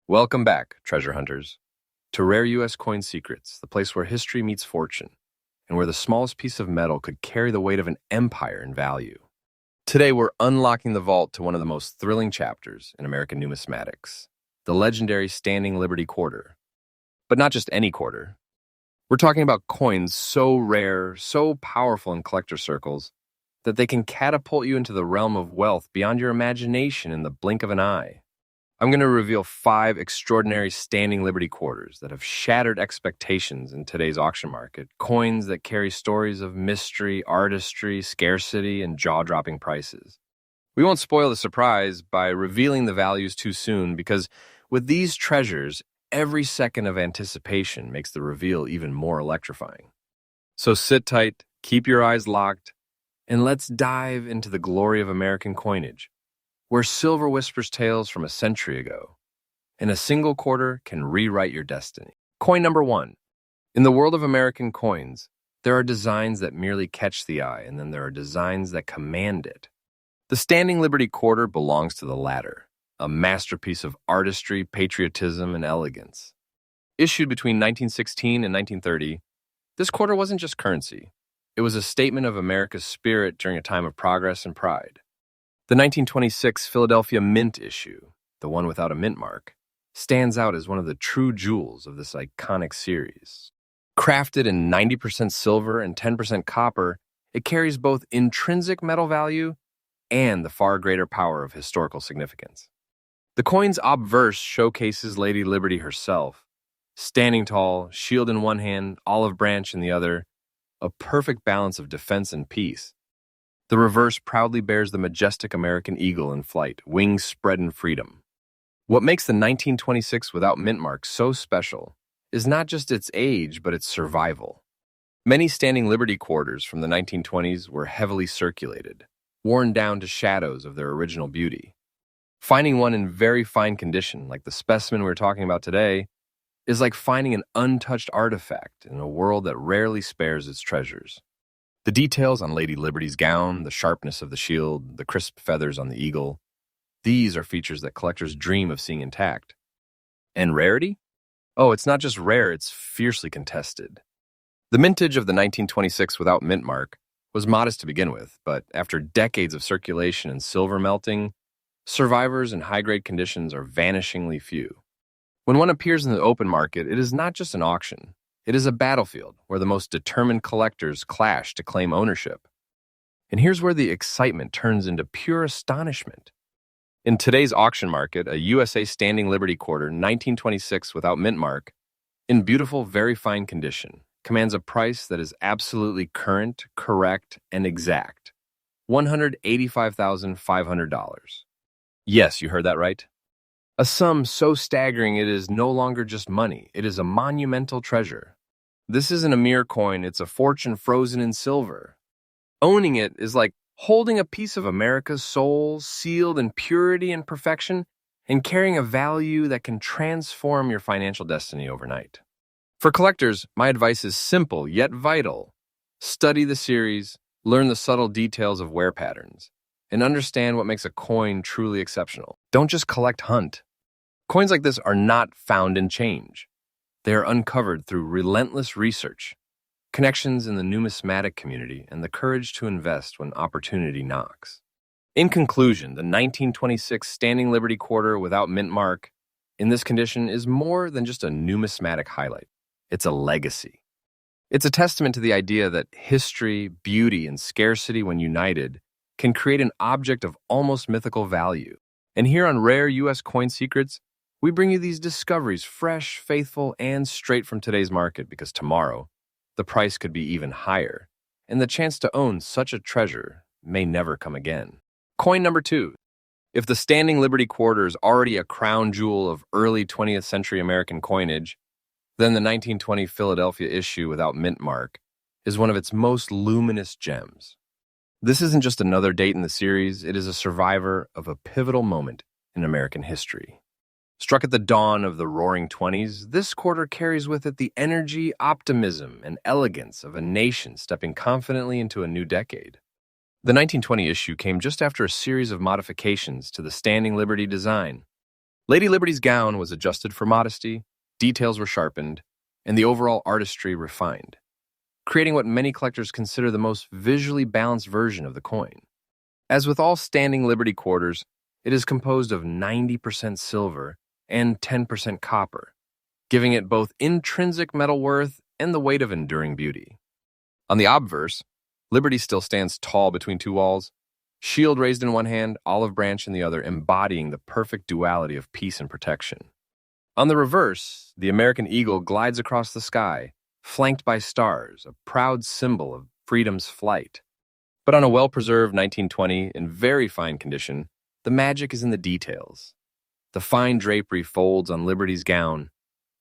Welcome back, treasure hunters, to Rare U.S. Coin Secrets, the place where history meets fortune, and where the smallest piece of metal could carry the weight of an empire in value. Today, we're unlocking the vault to one of the most thrilling chapters in American numismatics, the legendary Standing Liberty Quarter. But not just any quarter. We're talking about coins so rare, so powerful in collector circles, that they can catapult you into the realm of wealth beyond your imagination in the blink of an eye. I'm going to reveal 5 extraordinary Standing Liberty quarters that have shattered expectations in today's auction market, coins that carry stories of mystery, artistry, scarcity, and jaw-dropping prices. We won't spoil the surprise by revealing the values too soon because with these treasures, every second of anticipation makes the reveal even more electrifying. So sit tight, keep your eyes locked, and let's dive into the glory of American coinage, where silver whispers tales from a century ago, and a single quarter can rewrite your destiny. Coin number 1. In the world of American coins, there are designs that merely catch the eye, and then there are designs that command it. The Standing Liberty Quarter belongs to the latter, a masterpiece of artistry, patriotism, and elegance. Issued between 1916 and 1930, this quarter wasn't just currency. It was a statement of America's spirit during a time of progress and pride. The 1926 Philadelphia Mint issue, the one without a mint mark, stands out as one of the true jewels of this iconic series. Crafted in 90% silver and 10% copper, it carries both intrinsic metal value and the far greater power of historical significance. The coin's obverse showcases Lady Liberty herself, standing tall, shield in one hand, olive branch in the other, a perfect balance of defense and peace. The reverse proudly bears the majestic American eagle in flight, wings spread in freedom. What makes the 1926 without mint mark so special is not just its age, but its survival. Many Standing Liberty quarters from the 1920s were heavily circulated, worn down to shadows of their original beauty. Finding one in very fine condition, like the specimen we're talking about today, is like finding an untouched artifact in a world that rarely spares its treasures. The details on Lady Liberty's gown, the sharpness of the shield, the crisp feathers on the eagle, these are features that collectors dream of seeing intact. And rarity? Oh, it's not just rare, it's fiercely contested. The mintage of the 1926 without mint mark was modest to begin with, but after decades of circulation and silver melting, survivors in high-grade conditions are vanishingly few. When one appears in the open market, it is not just an auction. It is a battlefield where the most determined collectors clash to claim ownership. And here's where the excitement turns into pure astonishment. In today's auction market, a USA Standing Liberty Quarter 1926 without mint mark, in beautiful, very fine condition, commands a price that is absolutely current, correct, and exact: $185,500. Yes, you heard that right. A sum so staggering it is no longer just money, it is a monumental treasure. This isn't a mere coin, it's a fortune frozen in silver. Owning it is like holding a piece of America's soul, sealed in purity and perfection, and carrying a value that can transform your financial destiny overnight. For collectors, my advice is simple yet vital. Study the series, learn the subtle details of wear patterns, and understand what makes a coin truly exceptional. Don't just collect, hunt. Coins like this are not found in change. They are uncovered through relentless research, connections in the numismatic community, and the courage to invest when opportunity knocks. In conclusion, the 1926 Standing Liberty Quarter without mint mark in this condition is more than just a numismatic highlight. It's a legacy. It's a testament to the idea that history, beauty, and scarcity, when united, can create an object of almost mythical value. And here on Rare U.S. Coin Secrets, we bring you these discoveries fresh, faithful, and straight from today's market, because tomorrow, the price could be even higher, and the chance to own such a treasure may never come again. Coin number 2. If the Standing Liberty Quarter is already a crown jewel of early 20th century American coinage, then the 1920 Philadelphia issue without mint mark is one of its most luminous gems. This isn't just another date in the series, it is a survivor of a pivotal moment in American history. Struck at the dawn of the Roaring Twenties, this quarter carries with it the energy, optimism, and elegance of a nation stepping confidently into a new decade. The 1920 issue came just after a series of modifications to the Standing Liberty design. Lady Liberty's gown was adjusted for modesty, details were sharpened, and the overall artistry refined, creating what many collectors consider the most visually balanced version of the coin. As with all standing Liberty quarters, it is composed of 90% silver and 10% copper, giving it both intrinsic metal worth and the weight of enduring beauty. On the obverse, Liberty still stands tall between two walls, shield raised in one hand, olive branch in the other, embodying the perfect duality of peace and protection. On the reverse, the American eagle glides across the sky, flanked by stars, a proud symbol of freedom's flight. But on a well-preserved 1920 in very fine condition, the magic is in the details. The fine drapery folds on Liberty's gown,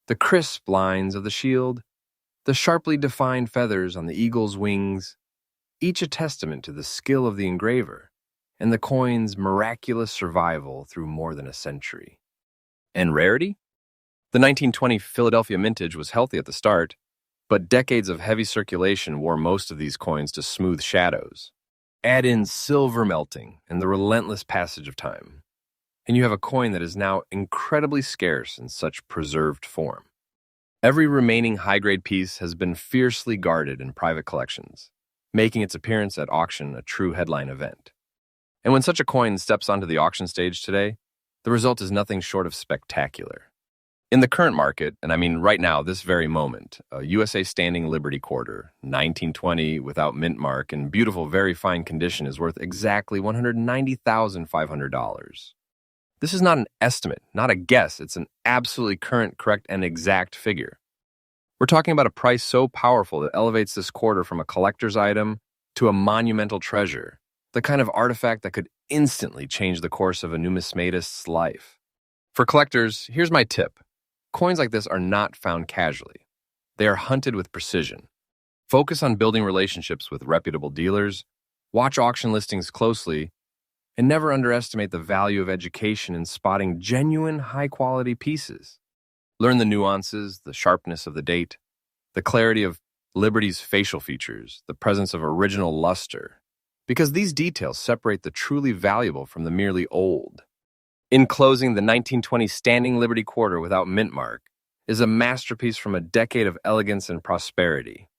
the crisp lines of the shield, the sharply defined feathers on the eagle's wings, each a testament to the skill of the engraver and the coin's miraculous survival through more than a century. And rarity? The 1920 Philadelphia mintage was healthy at the start, but decades of heavy circulation wore most of these coins to smooth shadows. Add in silver melting and the relentless passage of time, and you have a coin that is now incredibly scarce in such preserved form. Every remaining high-grade piece has been fiercely guarded in private collections, making its appearance at auction a true headline event. And when such a coin steps onto the auction stage today, the result is nothing short of spectacular. In the current market, and I mean right now, this very moment, a USA Standing Liberty Quarter, 1920 without mint mark in beautiful, very fine condition is worth exactly $190,500. This is not an estimate, not a guess. It's an absolutely current, correct, and exact figure. We're talking about a price so powerful that elevates this quarter from a collector's item to a monumental treasure, the kind of artifact that could instantly change the course of a numismatist's life. For collectors, here's my tip. Coins like this are not found casually. They are hunted with precision. Focus on building relationships with reputable dealers, watch auction listings closely, and never underestimate the value of education in spotting genuine, high-quality pieces. Learn the nuances, the sharpness of the date, the clarity of Liberty's facial features, the presence of original luster, because these details separate the truly valuable from the merely old. In closing, the 1920 Standing Liberty Quarter without mint mark is a masterpiece from a decade of elegance and prosperity.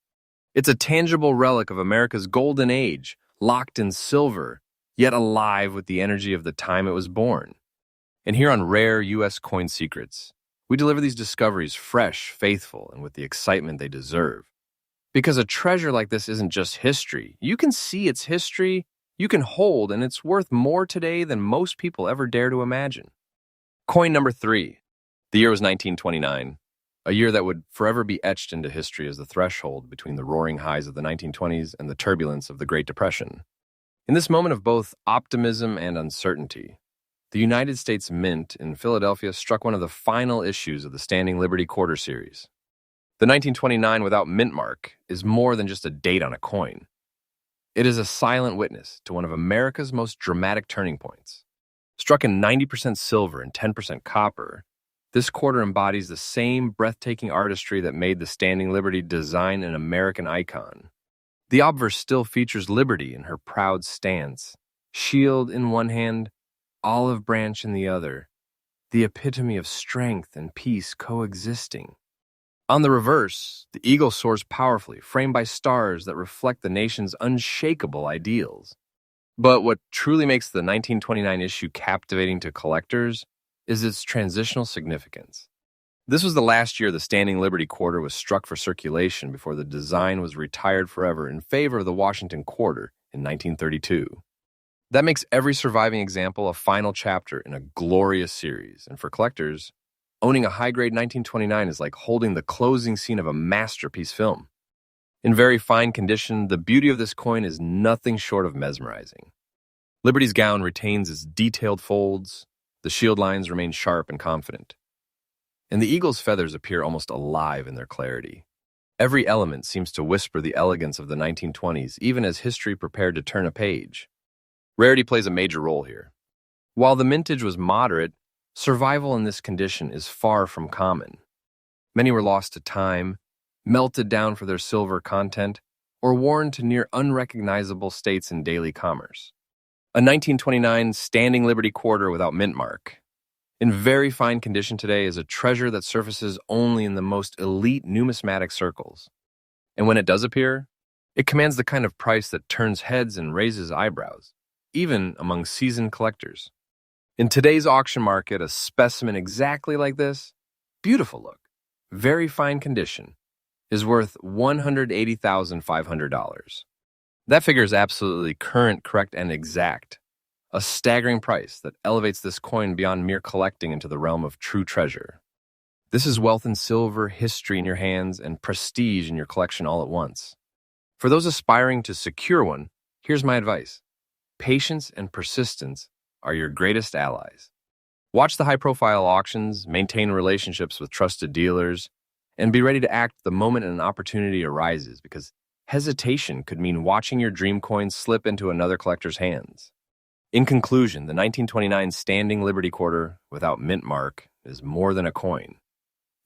It's a tangible relic of America's golden age, locked in silver, yet alive with the energy of the time it was born. And here on Rare U.S. Coin Secrets, we deliver these discoveries fresh, faithful, and with the excitement they deserve. Because a treasure like this isn't just history. You can see its history, you can hold, and it's worth more today than most people ever dare to imagine. Coin number 3. The year was 1929, a year that would forever be etched into history as the threshold between the roaring highs of the 1920s and the turbulence of the Great Depression. In this moment of both optimism and uncertainty, the United States Mint in Philadelphia struck one of the final issues of the Standing Liberty Quarter Series. The 1929 without mint mark is more than just a date on a coin. It is a silent witness to one of America's most dramatic turning points. Struck in 90% silver and 10% copper, this quarter embodies the same breathtaking artistry that made the Standing Liberty design an American icon. The obverse still features Liberty in her proud stance, shield in one hand, olive branch in the other, the epitome of strength and peace coexisting. On the reverse, the eagle soars powerfully, framed by stars that reflect the nation's unshakable ideals. But what truly makes the 1929 issue captivating to collectors is its transitional significance. This was the last year the Standing Liberty Quarter was struck for circulation before the design was retired forever in favor of the Washington Quarter in 1932. That makes every surviving example a final chapter in a glorious series, and for collectors, owning a high-grade 1929 is like holding the closing scene of a masterpiece film. In very fine condition, the beauty of this coin is nothing short of mesmerizing. Liberty's gown retains its detailed folds, the shield lines remain sharp and confident, and the eagle's feathers appear almost alive in their clarity. Every element seems to whisper the elegance of the 1920s, even as history prepared to turn a page. Rarity plays a major role here. While the mintage was moderate, survival in this condition is far from common. Many were lost to time, melted down for their silver content, or worn to near unrecognizable states in daily commerce. A 1929 Standing Liberty Quarter without mint mark. In very fine condition today is a treasure that surfaces only in the most elite numismatic circles. And when it does appear, it commands the kind of price that turns heads and raises eyebrows, even among seasoned collectors. In today's auction market, a specimen exactly like this, beautiful look, very fine condition, is worth $180,500. That figure is absolutely current, correct, and exact. A staggering price that elevates this coin beyond mere collecting into the realm of true treasure. This is wealth in silver, history in your hands, and prestige in your collection all at once. For those aspiring to secure one, here's my advice. Patience and persistence are your greatest allies. Watch the high-profile auctions, maintain relationships with trusted dealers, and be ready to act the moment an opportunity arises, because hesitation could mean watching your dream coin slip into another collector's hands. In conclusion, the 1929 Standing Liberty Quarter without mint mark is more than a coin.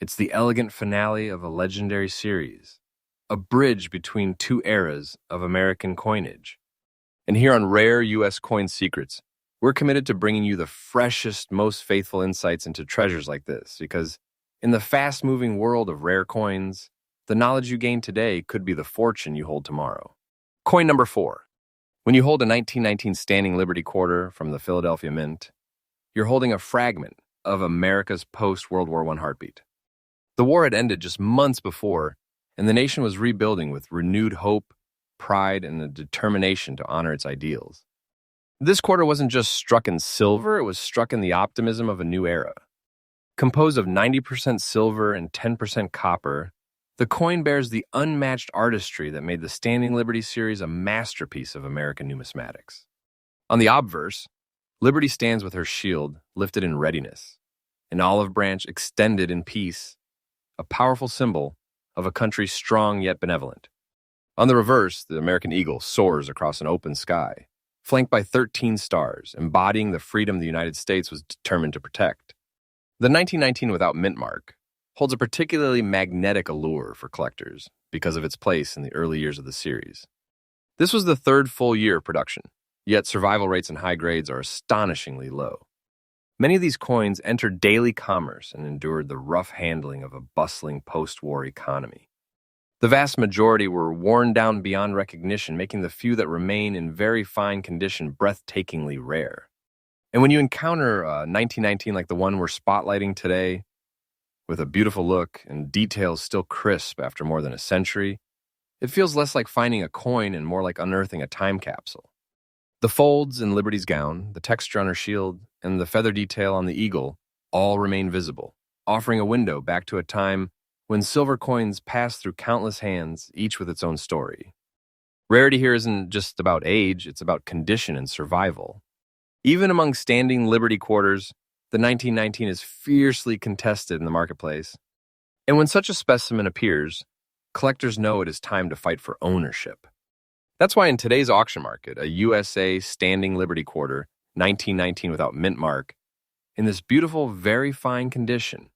It's the elegant finale of a legendary series, a bridge between two eras of American coinage. And here on Rare U.S. Coin Secrets, we're committed to bringing you the freshest, most faithful insights into treasures like this, because in the fast-moving world of rare coins, the knowledge you gain today could be the fortune you hold tomorrow. Coin number 4. When you hold a 1919 Standing Liberty Quarter from the Philadelphia Mint, you're holding a fragment of America's post-World War I heartbeat. The war had ended just months before, and the nation was rebuilding with renewed hope, pride, and a determination to honor its ideals. This quarter wasn't just struck in silver, it was struck in the optimism of a new era. Composed of 90% silver and 10% copper, the coin bears the unmatched artistry that made the Standing Liberty series a masterpiece of American numismatics. On the obverse, Liberty stands with her shield lifted in readiness, an olive branch extended in peace, a powerful symbol of a country strong yet benevolent. On the reverse, the American eagle soars across an open sky, flanked by 13 stars, embodying the freedom the United States was determined to protect. The 1919 without mint mark holds a particularly magnetic allure for collectors because of its place in the early years of the series. This was the third full year of production, yet survival rates and high grades are astonishingly low. Many of these coins entered daily commerce and endured the rough handling of a bustling post-war economy. The vast majority were worn down beyond recognition, making the few that remain in very fine condition breathtakingly rare. And when you encounter a 1919 like the one we're spotlighting today, with a beautiful look and details still crisp after more than a century, it feels less like finding a coin and more like unearthing a time capsule. The folds in Liberty's gown, the texture on her shield, and the feather detail on the eagle all remain visible, offering a window back to a time when silver coins passed through countless hands, each with its own story. Rarity here isn't just about age, it's about condition and survival. Even among Standing Liberty Quarters, the 1919 is fiercely contested in the marketplace. And when such a specimen appears, collectors know it is time to fight for ownership. That's why in today's auction market, a USA Standing Liberty Quarter, 1919 without mint mark, in this beautiful, very fine condition,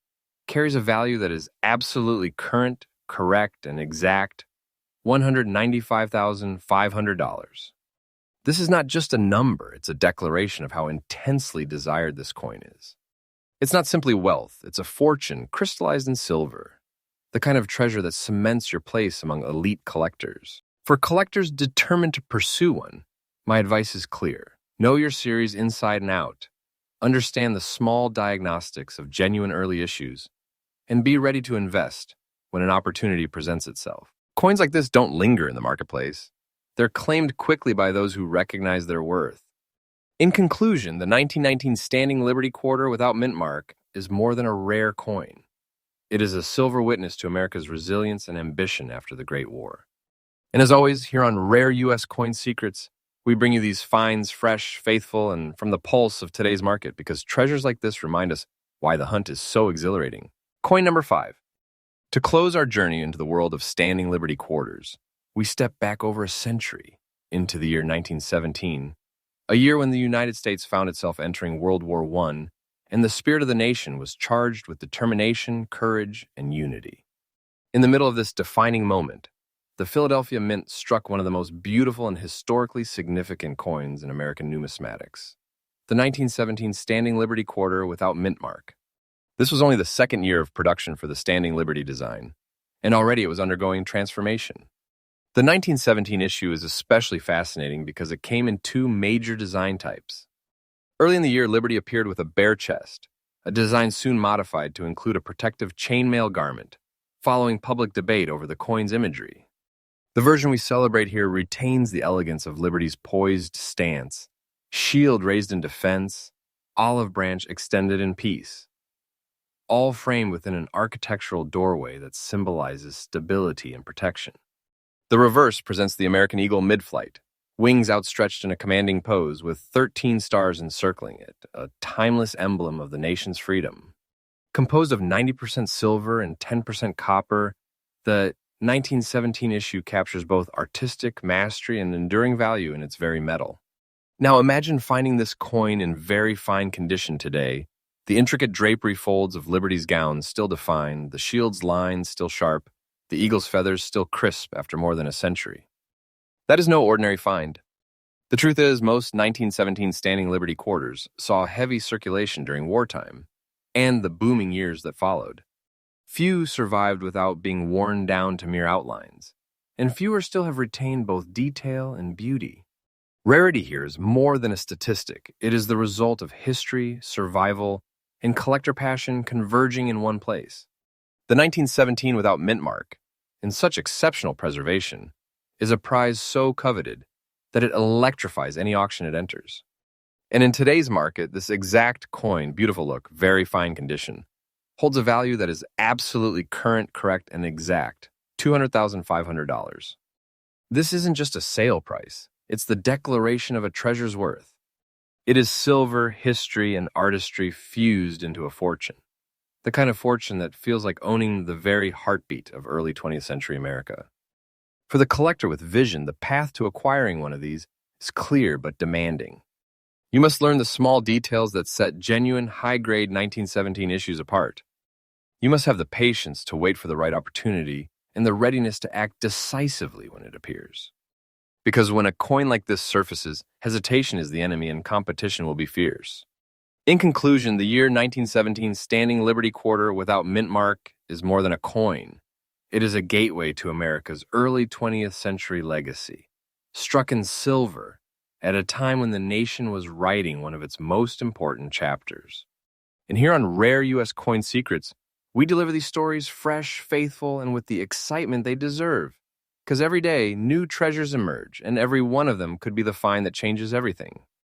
carries a value that is absolutely current, correct, and exact, $195,500. This is not just a number, it's a declaration of how intensely desired this coin is. It's not simply wealth, it's a fortune crystallized in silver, the kind of treasure that cements your place among elite collectors. For collectors determined to pursue one, my advice is clear. Know your series inside and out, understand the small diagnostics of genuine early issues, and be ready to invest when an opportunity presents itself. Coins like this don't linger in the marketplace. They're claimed quickly by those who recognize their worth. In conclusion, the 1919 Standing Liberty Quarter without mint mark is more than a rare coin. It is a silver witness to America's resilience and ambition after the Great War. And as always, here on Rare U.S. Coin Secrets, we bring you these finds fresh, faithful, and from the pulse of today's market, because treasures like this remind us why the hunt is so exhilarating. Coin number 5. To close our journey into the world of Standing Liberty Quarters, we step back over a century into the year 1917, a year when the United States found itself entering World War I, and the spirit of the nation was charged with determination, courage, and unity. In the middle of this defining moment, the Philadelphia Mint struck one of the most beautiful and historically significant coins in American numismatics, the 1917 Standing Liberty Quarter without mint mark. This was only the second year of production for the Standing Liberty design, and already it was undergoing transformation. The 1917 issue is especially fascinating because it came in two major design types. Early in the year, Liberty appeared with a bare chest, a design soon modified to include a protective chainmail garment, following public debate over the coin's imagery. The version we celebrate here retains the elegance of Liberty's poised stance, shield raised in defense, olive branch extended in peace, all framed within an architectural doorway that symbolizes stability and protection. The reverse presents the American eagle mid-flight, wings outstretched in a commanding pose with 13 stars encircling it, a timeless emblem of the nation's freedom. Composed of 90% silver and 10% copper, the 1917 issue captures both artistic mastery and enduring value in its very metal. Now imagine finding this coin in very fine condition today, the intricate drapery folds of Liberty's gown still defined, the shield's lines still sharp, the eagle's feathers still crisp after more than a century. That is no ordinary find. The truth is, most 1917 Standing Liberty quarters saw heavy circulation during wartime and the booming years that followed. Few survived without being worn down to mere outlines, and fewer still have retained both detail and beauty. Rarity here is more than a statistic. It is the result of history, survival, and collector passion converging in one place. The 1917 without mint mark, in such exceptional preservation, is a prize so coveted that it electrifies any auction it enters. And in today's market, this exact coin, beautiful look, very fine condition, holds a value that is absolutely current, correct, and exact, $200,500. This isn't just a sale price, it's the declaration of a treasure's worth. It is silver, history, and artistry fused into a fortune. The kind of fortune that feels like owning the very heartbeat of early 20th century America. For the collector with vision, the path to acquiring one of these is clear but demanding. You must learn the small details that set genuine, high-grade 1917 issues apart. You must have the patience to wait for the right opportunity and the readiness to act decisively when it appears. Because when a coin like this surfaces, hesitation is the enemy and competition will be fierce. In conclusion, the year 1917 Standing Liberty Quarter without mint mark is more than a coin. It is a gateway to America's early 20th century legacy, struck in silver at a time when the nation was writing one of its most important chapters. And here on Rare U.S. Coin Secrets, we deliver these stories fresh, faithful, and with the excitement they deserve. Because every day, new treasures emerge, and every one of them could be the find that changes everything.